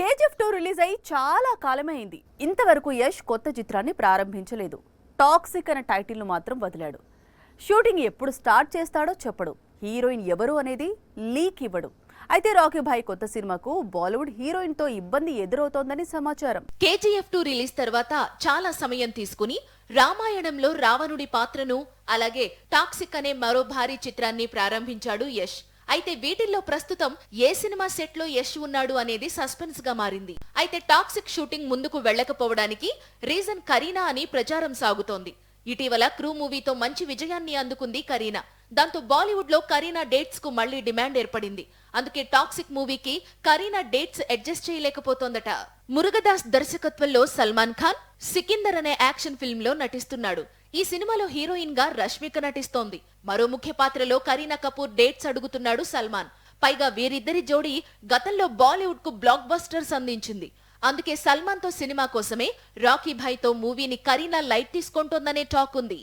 KGF 2 release అయి చాలా కాలమైంది. ఇంతవరకు యష్ కొత్త చిత్రాన్ని ప్రారంభించలేదు. టాక్సిక్ అనే టైటిల్ను మాత్రం వదిలాడు. షూటింగ్ ఎప్పుడు స్టార్ట్ చేస్తాడో చెప్పడు. హీరోయిన్ ఎవరు అనేది లీక్ ఇవ్వడు. అయితే రాకీ భాయ్ కొత్త సినిమాకు బాలీవుడ్ హీరోయిన్ తో ఇబ్బంది ఎదురవుతోందని సమాచారం. కేజీఎఫ్ 2 రిలీజ్ తర్వాత చాలా సమయం తీసుకుని రామాయణంలో రావణుడి పాత్రను, అలాగే టాక్సిక్ అనే మరో భారీ చిత్రాన్ని ప్రారంభించాడు యష్. అయితే వీటిల్లో ప్రస్తుతం ఏ సినిమా సెట్ లో యష్ ఉన్నాడు అనేది సస్పెన్స్ గా మారింది. అయితే టాక్సిక్ షూటింగ్ ముందుకు వెళ్లకపోవడానికి రీజన్ కరీనా అని ప్రచారం సాగుతోంది. ఇటీవల క్రూ మూవీతో మంచి విజయాన్ని అందుకుంది కరీనా. దాంతో బాలీవుడ్ లో కరీనా డేట్స్ కు మళ్లీ డిమాండ్ ఏర్పడింది. అందుకే టాక్సిక్ మూవీకి కరీనా డేట్స్ అడ్జస్ట్ చేయలేకపోతోందట. మురుగదాస్ దర్శకత్వంలో సల్మాన్ ఖాన్ సికిందర్ అనే యాక్షన్ ఫిల్మ్ లో నటిస్తున్నాడు. ఈ సినిమాలో హీరోయిన్ గా రష్మిక నటిస్తోంది. మరో ముఖ్య పాత్రలో కరీనా కపూర్ డేట్స్ అడుగుతున్నాడు సల్మాన్. పైగా వీరిద్దరి జోడీ గతంలో బాలీవుడ్ కు బ్లాక్ బస్టర్స్ అందించింది. అందుకే సల్మాన్ తో సినిమా కోసమే రాకీ భాయ్ తో మూవీని కరీనా లైట్ తీసుకుంటోందనే టాక్ ఉంది.